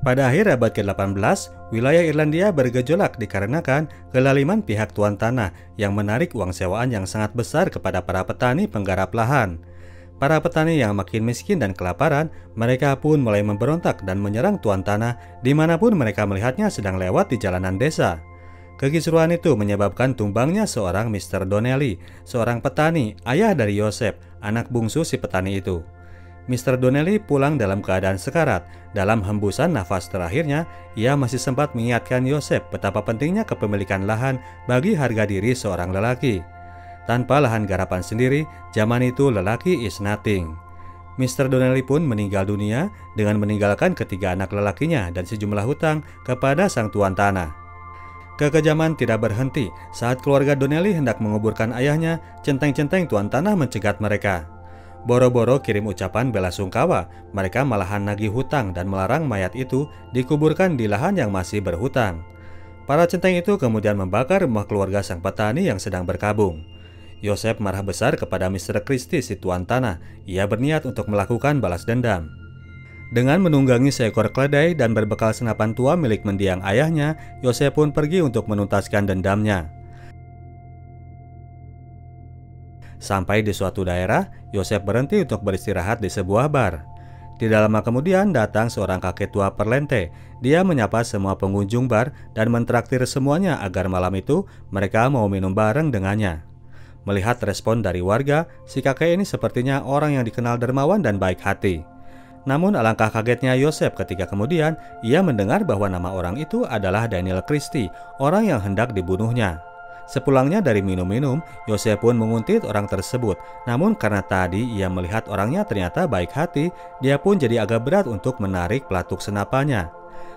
Pada akhir abad ke-18, wilayah Irlandia bergejolak dikarenakan kelaliman pihak tuan tanah yang menarik uang sewaan yang sangat besar kepada para petani penggarap lahan. Para petani yang makin miskin dan kelaparan, mereka pun mulai memberontak dan menyerang tuan tanah dimanapun mereka melihatnya sedang lewat di jalanan desa. Kekisruhan itu menyebabkan tumbangnya seorang Mr. Donnelly, seorang petani, ayah dari Joseph, anak bungsu si petani itu. Mr. Donnelly pulang dalam keadaan sekarat. Dalam hembusan nafas terakhirnya, ia masih sempat mengingatkan Joseph betapa pentingnya kepemilikan lahan bagi harga diri seorang lelaki. Tanpa lahan garapan sendiri, zaman itu lelaki is nothing. Mr. Donnelly pun meninggal dunia dengan meninggalkan ketiga anak lelakinya dan sejumlah hutang kepada sang tuan tanah. Kekejaman tidak berhenti saat keluarga Donnelly hendak menguburkan ayahnya, centeng-centeng tuan tanah mencegat mereka. Boro-boro kirim ucapan bela sungkawa, mereka malahan nagih hutang dan melarang mayat itu dikuburkan di lahan yang masih berhutang. Para centeng itu kemudian membakar rumah keluarga sang petani yang sedang berkabung. Joseph marah besar kepada Mr. Christie si tuan tanah. Ia berniat untuk melakukan balas dendam. Dengan menunggangi seekor keledai dan berbekal senapan tua milik mendiang ayahnya, Joseph pun pergi untuk menuntaskan dendamnya. Sampai di suatu daerah, Joseph berhenti untuk beristirahat di sebuah bar. Tidak lama kemudian datang seorang kakek tua perlente. Dia menyapa semua pengunjung bar dan mentraktir semuanya agar malam itu mereka mau minum bareng dengannya. Melihat respon dari warga, si kakek ini sepertinya orang yang dikenal dermawan dan baik hati. Namun alangkah kagetnya Joseph ketika kemudian ia mendengar bahwa nama orang itu adalah Daniel Christie, orang yang hendak dibunuhnya. Sepulangnya dari minum-minum, Joseph pun menguntit orang tersebut. Namun karena tadi ia melihat orangnya ternyata baik hati, dia pun jadi agak berat untuk menarik pelatuk senapannya.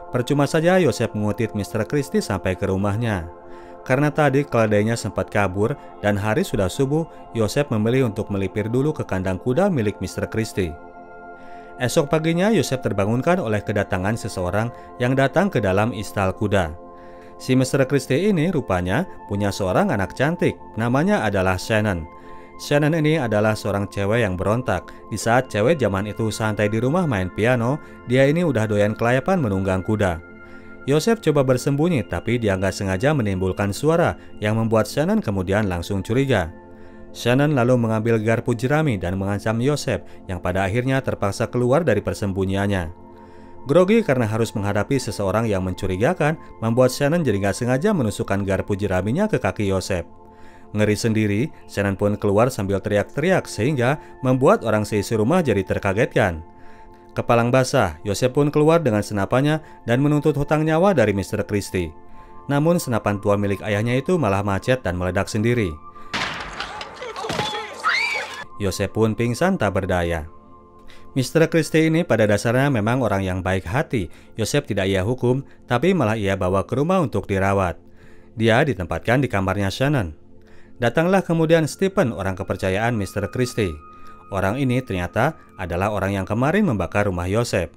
Percuma saja Joseph menguntit Mr. Christie sampai ke rumahnya. Karena tadi keledainya sempat kabur dan hari sudah subuh, Joseph memilih untuk melipir dulu ke kandang kuda milik Mr. Christie. Esok paginya Joseph terbangunkan oleh kedatangan seseorang yang datang ke dalam istal kuda. Si Mr. Christie ini rupanya punya seorang anak cantik, namanya adalah Shannon. Shannon ini adalah seorang cewek yang berontak. Di saat cewek zaman itu santai di rumah main piano, dia ini udah doyan kelayapan menunggang kuda. Joseph coba bersembunyi, tapi dia nggak sengaja menimbulkan suara yang membuat Shannon kemudian langsung curiga. Shannon lalu mengambil garpu jerami dan mengancam Joseph, yang pada akhirnya terpaksa keluar dari persembunyiannya. Grogi karena harus menghadapi seseorang yang mencurigakan, membuat Shannon jadi nggak sengaja menusukkan garpu jeraminya ke kaki Joseph. Ngeri sendiri, Shannon pun keluar sambil teriak-teriak sehingga membuat orang seisi rumah jadi terkagetkan. Kepalang basah, Joseph pun keluar dengan senapannya dan menuntut hutang nyawa dari Mr. Christie. Namun senapan tua milik ayahnya itu malah macet dan meledak sendiri. Joseph pun pingsan tak berdaya. Mr. Christie ini pada dasarnya memang orang yang baik hati. Joseph tidak ia hukum, tapi malah ia bawa ke rumah untuk dirawat. Dia ditempatkan di kamarnya Shannon. Datanglah kemudian Stephen, orang kepercayaan Mr. Christie. Orang ini ternyata adalah orang yang kemarin membakar rumah Joseph.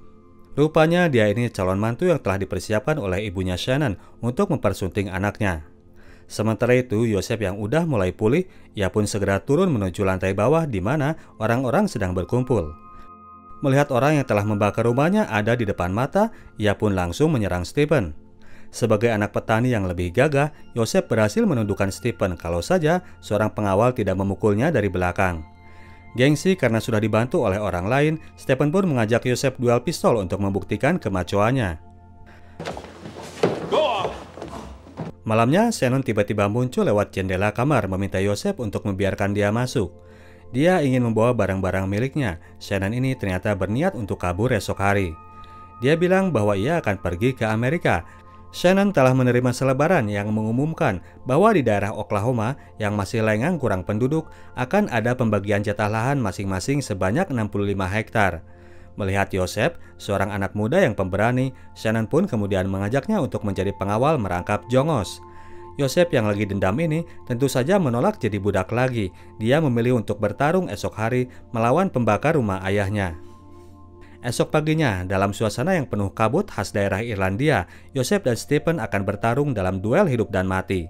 Rupanya dia ini calon mantu yang telah dipersiapkan oleh ibunya Shannon untuk mempersunting anaknya. Sementara itu, Joseph yang udah mulai pulih, ia pun segera turun menuju lantai bawah di mana orang-orang sedang berkumpul. Melihat orang yang telah membakar rumahnya ada di depan mata, ia pun langsung menyerang Stephen. Sebagai anak petani yang lebih gagah, Joseph berhasil menundukkan Stephen kalau saja seorang pengawal tidak memukulnya dari belakang. Gengsi karena sudah dibantu oleh orang lain, Stephen pun mengajak Joseph duel pistol untuk membuktikan kemacoannya. Malamnya, Shannon tiba-tiba muncul lewat jendela kamar meminta Joseph untuk membiarkan dia masuk. Dia ingin membawa barang-barang miliknya. Shannon ini ternyata berniat untuk kabur esok hari. Dia bilang bahwa ia akan pergi ke Amerika. Shannon telah menerima selebaran yang mengumumkan bahwa di daerah Oklahoma yang masih lengang kurang penduduk akan ada pembagian jatah lahan masing-masing sebanyak 65 hektar. Melihat Joseph, seorang anak muda yang pemberani, Shannon pun kemudian mengajaknya untuk menjadi pengawal merangkap jongos. Joseph yang lagi dendam ini tentu saja menolak jadi budak lagi. Dia memilih untuk bertarung esok hari melawan pembakar rumah ayahnya. Esok paginya, dalam suasana yang penuh kabut khas daerah Irlandia, Joseph dan Stephen akan bertarung dalam duel hidup dan mati.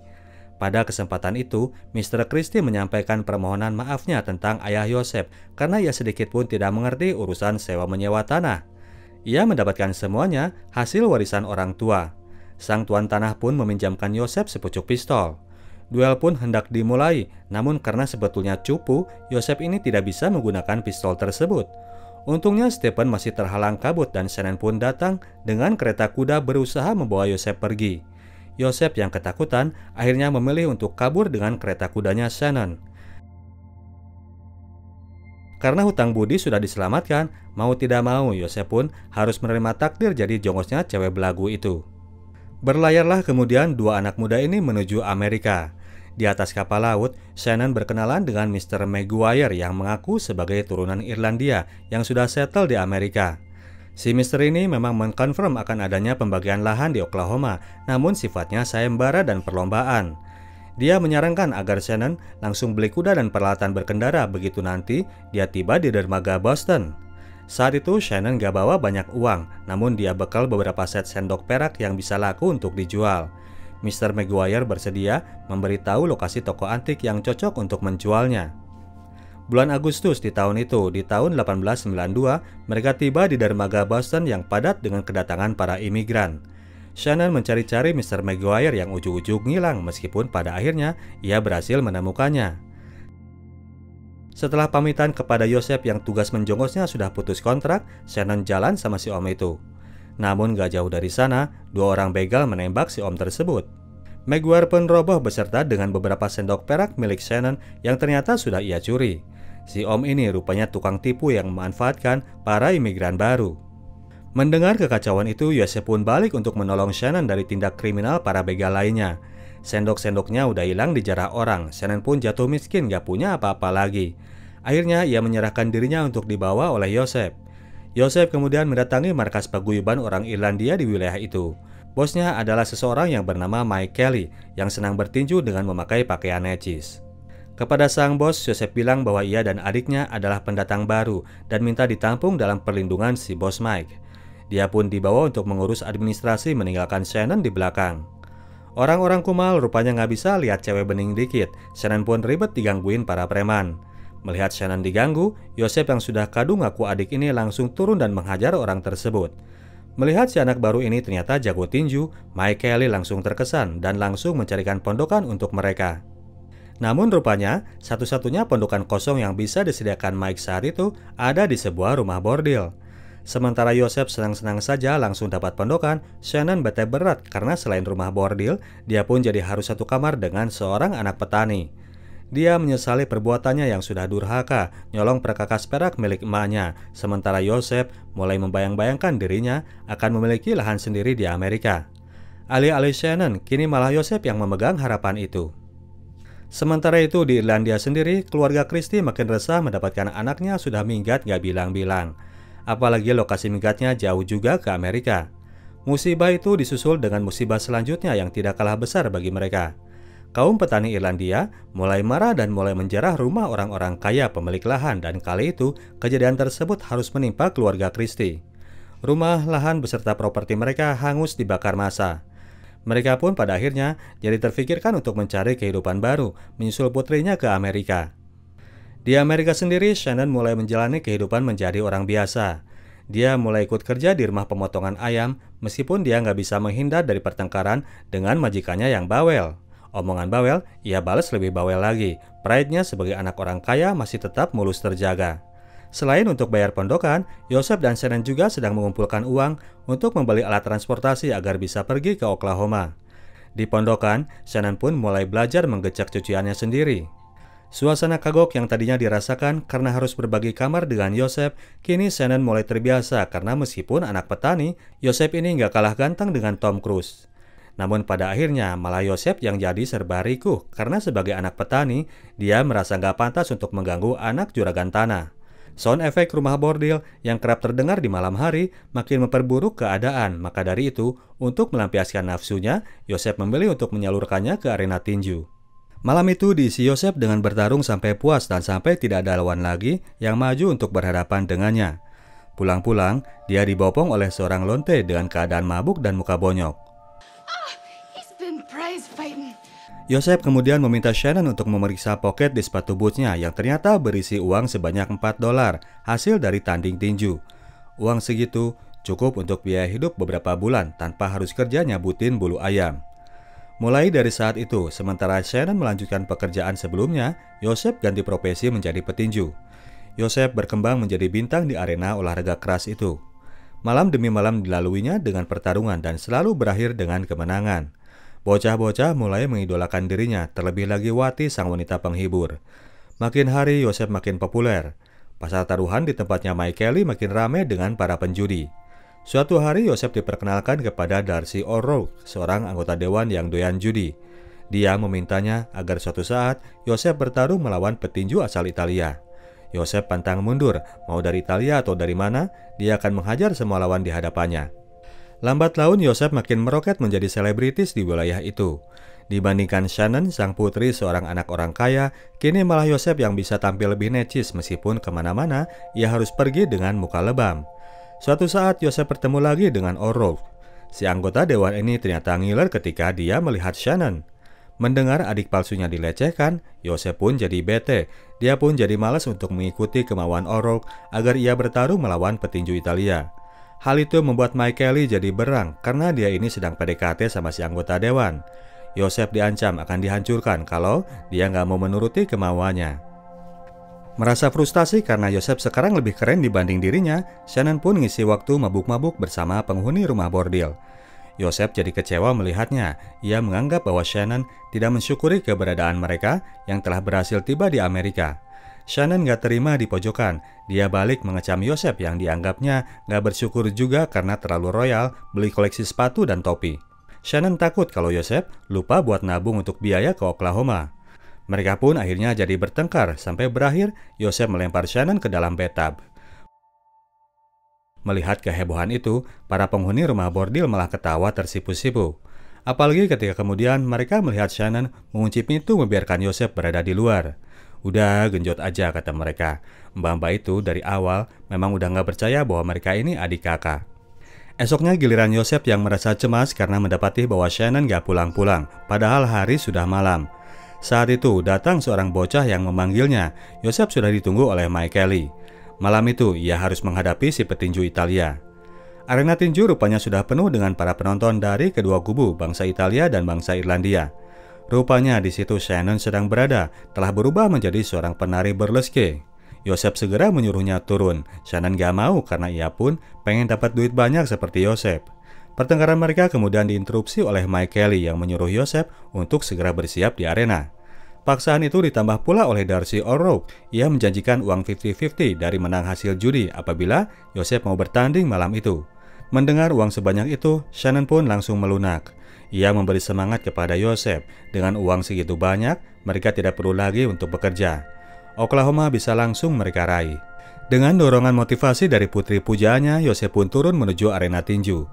Pada kesempatan itu, Mr. Christie menyampaikan permohonan maafnya tentang ayah Joseph karena ia sedikit pun tidak mengerti urusan sewa menyewa tanah. Ia mendapatkan semuanya hasil warisan orang tua. Sang tuan tanah pun meminjamkan Yosef sepucuk pistol. Duel pun hendak dimulai, namun karena sebetulnya cupu, Yosef ini tidak bisa menggunakan pistol tersebut. Untungnya Stephen masih terhalang kabut dan Shannon pun datang dengan kereta kuda berusaha membawa Yosef pergi. Yosef yang ketakutan akhirnya memilih untuk kabur dengan kereta kudanya Shannon. Karena hutang budi sudah diselamatkan, mau tidak mau Yosef pun harus menerima takdir jadi jongosnya cewek belagu itu. Berlayarlah kemudian dua anak muda ini menuju Amerika. Di atas kapal laut, Shannon berkenalan dengan Mr. Maguire yang mengaku sebagai turunan Irlandia yang sudah settle di Amerika. Si Mr. ini memang mengkonfirm akan adanya pembagian lahan di Oklahoma, namun sifatnya sayembara dan perlombaan. Dia menyarankan agar Shannon langsung beli kuda dan peralatan berkendara begitu nanti dia tiba di dermaga Boston. Saat itu Shannon gak bawa banyak uang, namun dia bekal beberapa set sendok perak yang bisa laku untuk dijual. Mr. Maguire bersedia memberitahu lokasi toko antik yang cocok untuk menjualnya. Bulan Agustus di tahun itu, di tahun 1892, mereka tiba di dermaga Boston yang padat dengan kedatangan para imigran. Shannon mencari-cari Mr. Maguire yang ujung-ujung ngilang meskipun pada akhirnya ia berhasil menemukannya. Setelah pamitan kepada Yosef yang tugas menjongosnya sudah putus kontrak, Shannon jalan sama si om itu. Namun gak jauh dari sana, dua orang begal menembak si om tersebut. Maguire pun roboh beserta dengan beberapa sendok perak milik Shannon yang ternyata sudah ia curi. Si om ini rupanya tukang tipu yang memanfaatkan para imigran baru. Mendengar kekacauan itu, Yosef pun balik untuk menolong Shannon dari tindak kriminal para begal lainnya. Sendok-sendoknya udah hilang dijarah orang, Shannon pun jatuh miskin gak punya apa-apa lagi. Akhirnya ia menyerahkan dirinya untuk dibawa oleh Yosef. Yosef kemudian mendatangi markas paguyuban orang Irlandia di wilayah itu. Bosnya adalah seseorang yang bernama Mike Kelly yang senang bertinju dengan memakai pakaian necis. Kepada sang bos, Yosef bilang bahwa ia dan adiknya adalah pendatang baru dan minta ditampung dalam perlindungan si bos Mike. Dia pun dibawa untuk mengurus administrasi meninggalkan Shannon di belakang. Orang-orang kumal rupanya nggak bisa lihat cewek bening dikit. Shannon pun ribet digangguin para preman. Melihat Shannon diganggu, Yosef yang sudah kadung ngaku adik ini langsung turun dan menghajar orang tersebut. Melihat si anak baru ini ternyata jago tinju, Mike Kelly langsung terkesan dan langsung mencarikan pondokan untuk mereka. Namun rupanya, satu-satunya pondokan kosong yang bisa disediakan Mike saat itu ada di sebuah rumah bordil. Sementara Yosef senang-senang saja langsung dapat pondokan, Shannon bete berat karena selain rumah bordil, dia pun jadi harus satu kamar dengan seorang anak petani. Dia menyesali perbuatannya yang sudah durhaka, nyolong perkakas perak milik emaknya, sementara Yosef mulai membayang-bayangkan dirinya akan memiliki lahan sendiri di Amerika. Alih-alih Shannon, kini malah Yosef yang memegang harapan itu. Sementara itu di Irlandia sendiri, keluarga Christie makin resah mendapatkan anaknya sudah minggat gak bilang-bilang. Apalagi lokasi minggatnya jauh juga ke Amerika. Musibah itu disusul dengan musibah selanjutnya yang tidak kalah besar bagi mereka. Kaum petani Irlandia mulai marah dan mulai menjarah rumah orang-orang kaya pemilik lahan dan kali itu kejadian tersebut harus menimpa keluarga Christie. Rumah, lahan beserta properti mereka hangus dibakar massa. Mereka pun pada akhirnya jadi terfikirkan untuk mencari kehidupan baru, menyusul putrinya ke Amerika. Di Amerika sendiri, Shannon mulai menjalani kehidupan menjadi orang biasa. Dia mulai ikut kerja di rumah pemotongan ayam, meskipun dia nggak bisa menghindar dari pertengkaran dengan majikannya yang bawel. Omongan bawel, ia balas lebih bawel lagi. Pride-nya sebagai anak orang kaya masih tetap mulus terjaga. Selain untuk bayar pondokan, Yosef dan Shannon juga sedang mengumpulkan uang untuk membeli alat transportasi agar bisa pergi ke Oklahoma. Di pondokan, Shannon pun mulai belajar menggecek cuciannya sendiri. Suasana kagok yang tadinya dirasakan karena harus berbagi kamar dengan Yosef, kini Shannon mulai terbiasa karena meskipun anak petani, Yosef ini nggak kalah ganteng dengan Tom Cruise. Namun pada akhirnya malah Yosef yang jadi serba rikuh karena sebagai anak petani, dia merasa nggak pantas untuk mengganggu anak juragan tanah. Sound efek rumah bordil yang kerap terdengar di malam hari makin memperburuk keadaan, maka dari itu, untuk melampiaskan nafsunya, Yosef memilih untuk menyalurkannya ke arena tinju. Malam itu diisi Yosef dengan bertarung sampai puas dan sampai tidak ada lawan lagi yang maju untuk berhadapan dengannya. Pulang-pulang, dia dibopong oleh seorang lonte dengan keadaan mabuk dan muka bonyok. Yosef kemudian meminta Shannon untuk memeriksa poket di sepatu bootsnya yang ternyata berisi uang sebanyak $4 hasil dari tanding tinju. Uang segitu cukup untuk biaya hidup beberapa bulan tanpa harus kerja nyabutin bulu ayam. Mulai dari saat itu, sementara Shannon melanjutkan pekerjaan sebelumnya, Joseph ganti profesi menjadi petinju. Joseph berkembang menjadi bintang di arena olahraga keras itu. Malam demi malam dilaluinya dengan pertarungan dan selalu berakhir dengan kemenangan. Bocah-bocah mulai mengidolakan dirinya, terlebih lagi Wati sang wanita penghibur. Makin hari Joseph makin populer. Pasar taruhan di tempatnya Mike Kelly makin ramai dengan para penjudi. Suatu hari Joseph diperkenalkan kepada Darcy O'Rourke, seorang anggota dewan yang doyan judi. Dia memintanya agar suatu saat Joseph bertarung melawan petinju asal Italia. Joseph pantang mundur, mau dari Italia atau dari mana, dia akan menghajar semua lawan di hadapannya. Lambat laun Joseph makin meroket menjadi selebritis di wilayah itu. Dibandingkan Shannon, sang putri seorang anak orang kaya, kini malah Joseph yang bisa tampil lebih necis meskipun kemana-mana ia harus pergi dengan muka lebam. Suatu saat Joseph bertemu lagi dengan O'Rourke. Si anggota dewan ini ternyata ngiler ketika dia melihat Shannon. Mendengar adik palsunya dilecehkan, Joseph pun jadi bete. Dia pun jadi malas untuk mengikuti kemauan O'Rourke agar ia bertarung melawan petinju Italia. Hal itu membuat Mike Kelly jadi berang karena dia ini sedang PDKT sama si anggota dewan. Joseph diancam akan dihancurkan kalau dia nggak mau menuruti kemauannya. Merasa frustasi karena Joseph sekarang lebih keren dibanding dirinya, Shannon pun ngisi waktu mabuk-mabuk bersama penghuni rumah bordil. Joseph jadi kecewa melihatnya. Ia menganggap bahwa Shannon tidak mensyukuri keberadaan mereka yang telah berhasil tiba di Amerika. Shannon gak terima di pojokan. Dia balik mengecam Joseph yang dianggapnya gak bersyukur juga karena terlalu royal beli koleksi sepatu dan topi. Shannon takut kalau Joseph lupa buat nabung untuk biaya ke Oklahoma. Mereka pun akhirnya jadi bertengkar sampai berakhir Joseph melempar Shannon ke dalam bathtub. Melihat kehebohan itu, para penghuni rumah bordil malah ketawa tersipu-sipu. Apalagi ketika kemudian mereka melihat Shannon mengunci pintu membiarkan Joseph berada di luar. Udah genjot aja, kata mereka. Mbak-mbak itu dari awal memang udah gak percaya bahwa mereka ini adik kakak. Esoknya giliran Joseph yang merasa cemas karena mendapati bahwa Shannon gak pulang-pulang, padahal hari sudah malam. Saat itu datang seorang bocah yang memanggilnya. Joseph sudah ditunggu oleh Mike Kelly. Malam itu ia harus menghadapi si petinju Italia. Arena tinju rupanya sudah penuh dengan para penonton dari kedua kubu, bangsa Italia dan bangsa Irlandia. Rupanya di situ Shannon sedang berada, telah berubah menjadi seorang penari burleske. Joseph segera menyuruhnya turun. Shannon gak mau karena ia pun pengen dapat duit banyak seperti Joseph. Pertengkaran mereka kemudian diinterupsi oleh Mike Kelly yang menyuruh Joseph untuk segera bersiap di arena. Paksaan itu ditambah pula oleh Darcy O'Rourke. Ia menjanjikan uang 50-50 dari menang hasil judi apabila Joseph mau bertanding malam itu. Mendengar uang sebanyak itu, Shannon pun langsung melunak. Ia memberi semangat kepada Joseph. Dengan uang segitu banyak, mereka tidak perlu lagi untuk bekerja. Oklahoma bisa langsung mereka raih. Dengan dorongan motivasi dari putri pujaannya, Joseph pun turun menuju arena tinju.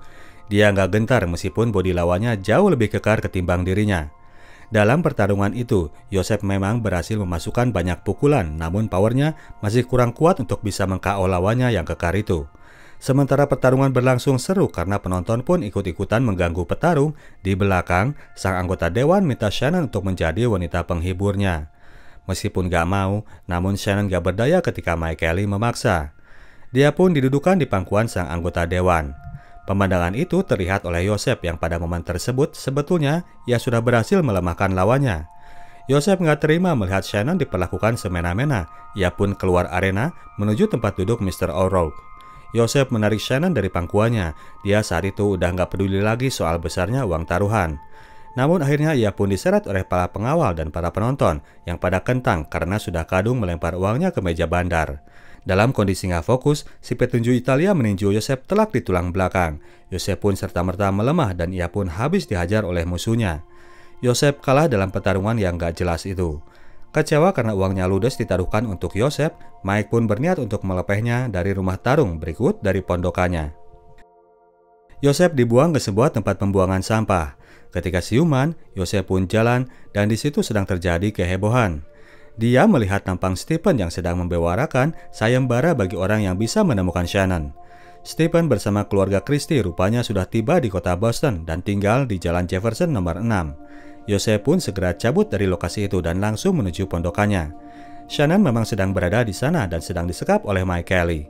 Dia nggak gentar meskipun bodi lawannya jauh lebih kekar ketimbang dirinya. Dalam pertarungan itu, Joseph memang berhasil memasukkan banyak pukulan, namun powernya masih kurang kuat untuk bisa meng-KO lawannya yang kekar itu. Sementara pertarungan berlangsung seru karena penonton pun ikut-ikutan mengganggu petarung, di belakang, sang anggota dewan minta Shannon untuk menjadi wanita penghiburnya. Meskipun gak mau, namun Shannon gak berdaya ketika Mike Kelly memaksa. Dia pun didudukan di pangkuan sang anggota dewan. Pemandangan itu terlihat oleh Joseph yang pada momen tersebut sebetulnya ia sudah berhasil melemahkan lawannya. Joseph nggak terima melihat Shannon diperlakukan semena-mena. Ia pun keluar arena menuju tempat duduk Mr. O'Rourke. Joseph menarik Shannon dari pangkuannya. Dia saat itu udah nggak peduli lagi soal besarnya uang taruhan. Namun akhirnya ia pun diseret oleh para pengawal dan para penonton yang pada kentang karena sudah kadung melempar uangnya ke meja bandar. Dalam kondisi nggak fokus, si petinju Italia meninju Joseph telak di tulang belakang. Joseph pun serta-merta melemah dan ia pun habis dihajar oleh musuhnya. Joseph kalah dalam pertarungan yang nggak jelas itu. Kecewa karena uangnya ludes ditaruhkan untuk Joseph, Mike pun berniat untuk melepehnya dari rumah tarung berikut dari pondokannya. Joseph dibuang ke sebuah tempat pembuangan sampah. Ketika siuman, Joseph pun jalan dan di situ sedang terjadi kehebohan. Dia melihat tampang Stephen yang sedang membewarakan sayembara bagi orang yang bisa menemukan Shannon. Stephen bersama keluarga Christie rupanya sudah tiba di kota Boston dan tinggal di Jalan Jefferson nomor 6. Joseph pun segera cabut dari lokasi itu dan langsung menuju pondokannya. Shannon memang sedang berada di sana dan sedang disekap oleh Mike Kelly.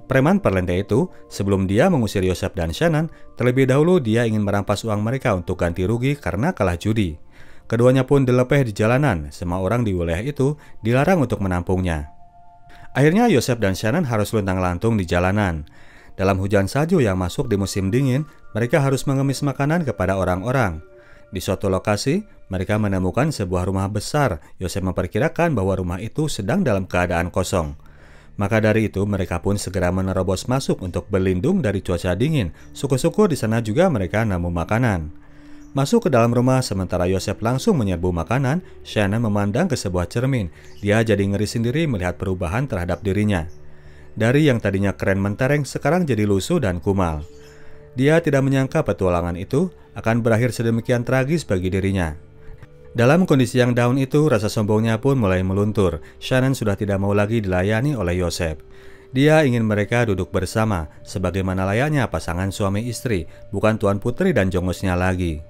Preman perlente itu, sebelum dia mengusir Yosef dan Shannon, terlebih dahulu dia ingin merampas uang mereka untuk ganti rugi karena kalah judi. Keduanya pun dilepeh di jalanan, semua orang di wilayah itu dilarang untuk menampungnya. Akhirnya Yosef dan Shannon harus luntang-lantung di jalanan. Dalam hujan salju yang masuk di musim dingin, mereka harus mengemis makanan kepada orang-orang. Di suatu lokasi, mereka menemukan sebuah rumah besar. Yosef memperkirakan bahwa rumah itu sedang dalam keadaan kosong. Maka dari itu mereka pun segera menerobos masuk untuk berlindung dari cuaca dingin. Syukur-syukur di sana juga mereka nemu makanan. Masuk ke dalam rumah sementara Yosef langsung menyerbu makanan, Shannon memandang ke sebuah cermin. Dia jadi ngeri sendiri melihat perubahan terhadap dirinya. Dari yang tadinya keren mentereng sekarang jadi lusuh dan kumal. Dia tidak menyangka petualangan itu akan berakhir sedemikian tragis bagi dirinya. Dalam kondisi yang down itu, rasa sombongnya pun mulai meluntur. Shannon sudah tidak mau lagi dilayani oleh Yosef. Dia ingin mereka duduk bersama, sebagaimana layaknya pasangan suami istri, bukan Tuan Putri dan jongosnya lagi.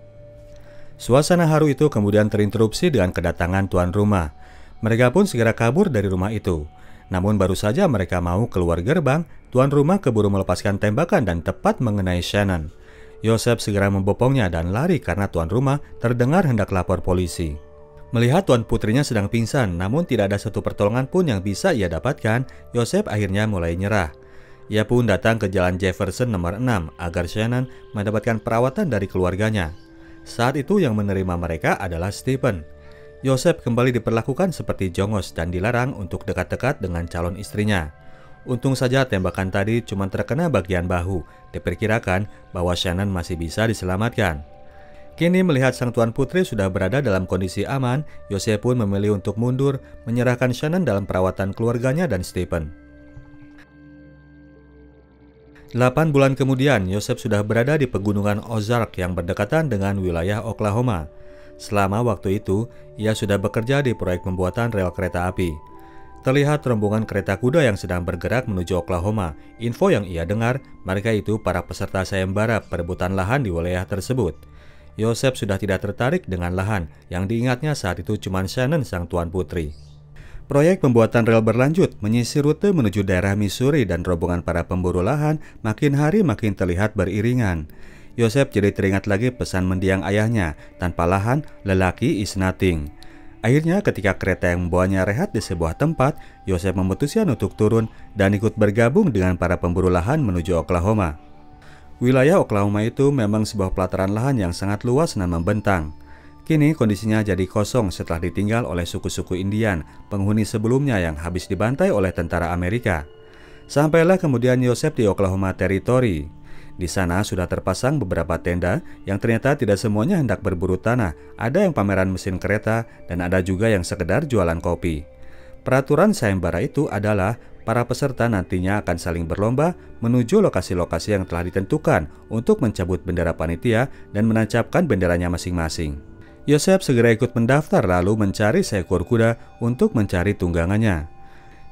Suasana haru itu kemudian terinterupsi dengan kedatangan tuan rumah. Mereka pun segera kabur dari rumah itu. Namun baru saja mereka mau keluar gerbang, tuan rumah keburu melepaskan tembakan dan tepat mengenai Shannon. Yosef segera membopongnya dan lari karena tuan rumah terdengar hendak lapor polisi. Melihat tuan putrinya sedang pingsan, namun tidak ada satu pertolongan pun yang bisa ia dapatkan, Yosef akhirnya mulai nyerah. Ia pun datang ke Jalan Jefferson nomor 6 agar Shannon mendapatkan perawatan dari keluarganya. Saat itu yang menerima mereka adalah Stephen. Yosef kembali diperlakukan seperti jongos dan dilarang untuk dekat-dekat dengan calon istrinya. Untung saja tembakan tadi cuma terkena bagian bahu. Diperkirakan bahwa Shannon masih bisa diselamatkan. Kini melihat sang tuan putri sudah berada dalam kondisi aman, Yosef pun memilih untuk mundur, menyerahkan Shannon dalam perawatan keluarganya dan Stephen. 8 bulan kemudian, Yosef sudah berada di pegunungan Ozark yang berdekatan dengan wilayah Oklahoma. Selama waktu itu, ia sudah bekerja di proyek pembuatan rel kereta api. Terlihat rombongan kereta kuda yang sedang bergerak menuju Oklahoma. Info yang ia dengar, mereka itu para peserta sayembara perebutan lahan di wilayah tersebut. Yosef sudah tidak tertarik dengan lahan, yang diingatnya saat itu cuma Shannon sang tuan putri. Proyek pembuatan rel berlanjut, menyisir rute menuju daerah Missouri dan rombongan para pemburu lahan makin hari makin terlihat beriringan. Yosef jadi teringat lagi pesan mendiang ayahnya, tanpa lahan, lelaki is nothing. Akhirnya ketika kereta yang membawanya rehat di sebuah tempat, Yosef memutuskan untuk turun dan ikut bergabung dengan para pemburu lahan menuju Oklahoma. Wilayah Oklahoma itu memang sebuah pelataran lahan yang sangat luas dan membentang. Kini kondisinya jadi kosong setelah ditinggal oleh suku-suku Indian, penghuni sebelumnya yang habis dibantai oleh tentara Amerika. Sampailah kemudian Yosef di Oklahoma Territory. Di sana sudah terpasang beberapa tenda yang ternyata tidak semuanya hendak berburu tanah. Ada yang pameran mesin kereta dan ada juga yang sekedar jualan kopi. Peraturan sayembara itu adalah para peserta nantinya akan saling berlomba menuju lokasi-lokasi yang telah ditentukan untuk mencabut bendera panitia dan menancapkan benderanya masing-masing. Yosef segera ikut mendaftar lalu mencari seekor kuda untuk mencari tunggangannya.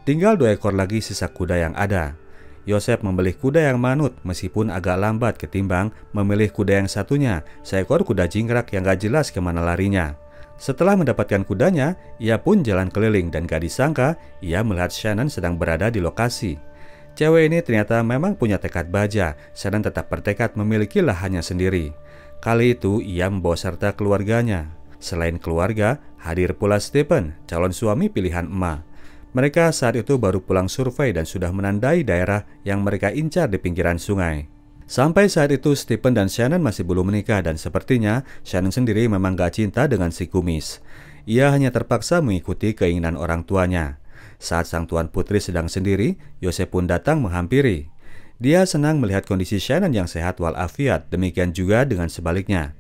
Tinggal 2 ekor lagi sisa kuda yang ada. Yosef memilih kuda yang manut meskipun agak lambat ketimbang memilih kuda yang satunya, seekor kuda jingkrak yang gak jelas kemana larinya. Setelah mendapatkan kudanya, ia pun jalan keliling dan gak disangka ia melihat Shannon sedang berada di lokasi. Cewek ini ternyata memang punya tekad baja. Shannon tetap bertekad memiliki lahannya sendiri. Kali itu ia membawa serta keluarganya. Selain keluarga, hadir pula Stephen, calon suami pilihan emak. Mereka saat itu baru pulang survei dan sudah menandai daerah yang mereka incar di pinggiran sungai. Sampai saat itu Stephen dan Shannon masih belum menikah dan sepertinya Shannon sendiri memang gak cinta dengan si kumis. Ia hanya terpaksa mengikuti keinginan orang tuanya. Saat sang tuan putri sedang sendiri, Yosef pun datang menghampiri. Dia senang melihat kondisi Shannon yang sehat walafiat, demikian juga dengan sebaliknya.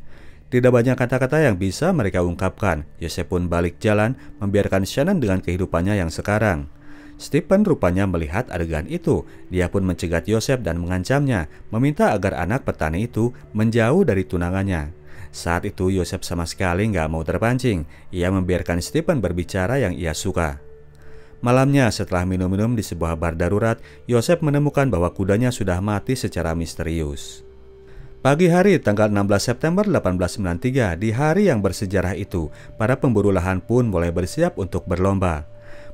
Tidak banyak kata-kata yang bisa mereka ungkapkan. Yosef pun balik jalan, membiarkan Shannon dengan kehidupannya yang sekarang. Stephen rupanya melihat adegan itu. Dia pun mencegat Yosef dan mengancamnya, meminta agar anak petani itu menjauh dari tunangannya. Saat itu Yosef sama sekali nggak mau terpancing. Ia membiarkan Stephen berbicara yang ia suka. Malamnya setelah minum-minum di sebuah bar darurat, Yosef menemukan bahwa kudanya sudah mati secara misterius. Pagi hari tanggal 16 September 1893, di hari yang bersejarah itu, para pemburu lahan pun mulai bersiap untuk berlomba.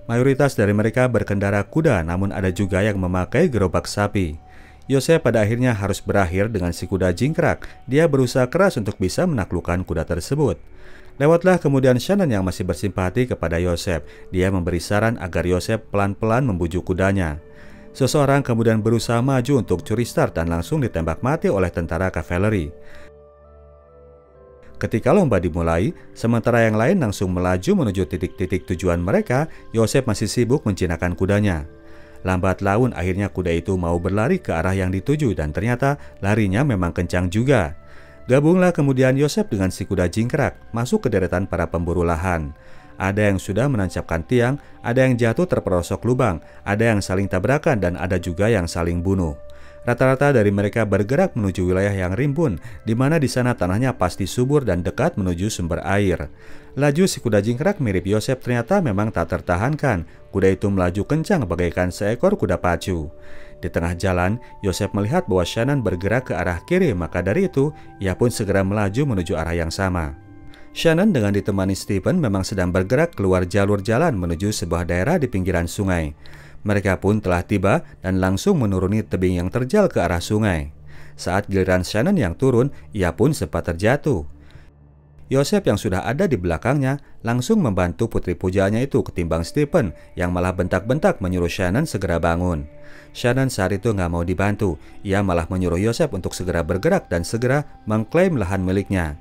Mayoritas dari mereka berkendara kuda, namun ada juga yang memakai gerobak sapi. Yosef pada akhirnya harus berakhir dengan si kuda jingkrak. Dia berusaha keras untuk bisa menaklukkan kuda tersebut. Lewatlah kemudian Shannon yang masih bersimpati kepada Yosef. Dia memberi saran agar Yosef pelan-pelan membujuk kudanya. Seseorang kemudian berusaha maju untuk curi start dan langsung ditembak mati oleh tentara kavaleri. Ketika lomba dimulai, sementara yang lain langsung melaju menuju titik-titik tujuan mereka, Yosef masih sibuk menjinakkan kudanya. Lambat laun akhirnya kuda itu mau berlari ke arah yang dituju dan ternyata larinya memang kencang juga. Gabunglah kemudian Yosef dengan si kuda jingkrak masuk ke deretan para pemburu lahan. Ada yang sudah menancapkan tiang, ada yang jatuh terperosok lubang, ada yang saling tabrakan dan ada juga yang saling bunuh. Rata-rata dari mereka bergerak menuju wilayah yang rimbun, di mana di sana tanahnya pasti subur dan dekat menuju sumber air. Laju si kuda jingkrak mirip Yosef ternyata memang tak tertahankan. Kuda itu melaju kencang bagaikan seekor kuda pacu. Di tengah jalan, Yosef melihat bahwa Shannon bergerak ke arah kiri, maka dari itu ia pun segera melaju menuju arah yang sama. Shannon dengan ditemani Stephen memang sedang bergerak keluar jalur jalan menuju sebuah daerah di pinggiran sungai. Mereka pun telah tiba dan langsung menuruni tebing yang terjal ke arah sungai. Saat giliran Shannon yang turun, ia pun sempat terjatuh. Yosef yang sudah ada di belakangnya langsung membantu putri pujaannya itu ketimbang Stephen yang malah bentak-bentak menyuruh Shannon segera bangun. Shannon saat itu nggak mau dibantu, ia malah menyuruh Yosef untuk segera bergerak dan segera mengklaim lahan miliknya.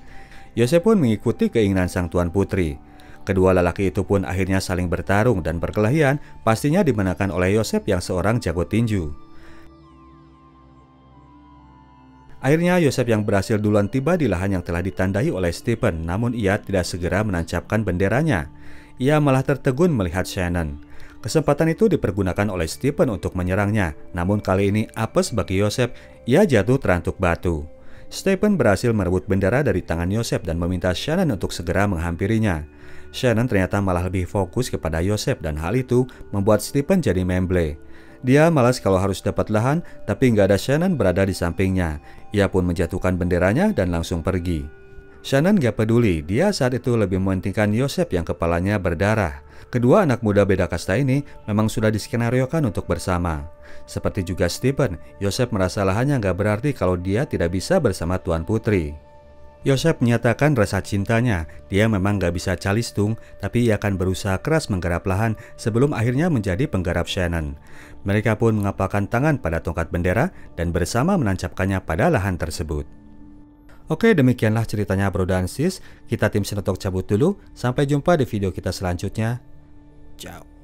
Yosef pun mengikuti keinginan sang tuan putri. Kedua lelaki itu pun akhirnya saling bertarung dan perkelahian pastinya dimenangkan oleh Yosef yang seorang jago tinju. Akhirnya Yosef yang berhasil duluan tiba di lahan yang telah ditandai oleh Stephen, namun ia tidak segera menancapkan benderanya. Ia malah tertegun melihat Shannon. Kesempatan itu dipergunakan oleh Stephen untuk menyerangnya, namun kali ini apes bagi Yosef, ia jatuh terantuk batu. Stephen berhasil merebut bendera dari tangan Yosef dan meminta Shannon untuk segera menghampirinya. Shannon ternyata malah lebih fokus kepada Yosef dan hal itu membuat Stephen jadi memble. Dia malas kalau harus dapat lahan, tapi nggak ada Shannon berada di sampingnya. Ia pun menjatuhkan benderanya dan langsung pergi. Shannon gak peduli, dia saat itu lebih mementingkan Yosef yang kepalanya berdarah. Kedua anak muda beda kasta ini memang sudah diskenariokan untuk bersama. Seperti juga Stephen, Yosef merasa lahannya nggak berarti kalau dia tidak bisa bersama Tuan Putri. Yosef menyatakan rasa cintanya, dia memang gak bisa calistung, tapi ia akan berusaha keras menggarap lahan sebelum akhirnya menjadi penggarap Shannon. Mereka pun mengepalkan tangan pada tongkat bendera dan bersama menancapkannya pada lahan tersebut. Oke, demikianlah ceritanya Bro dan Sis. Kita tim Sinotok cabut dulu, sampai jumpa di video kita selanjutnya. Ciao.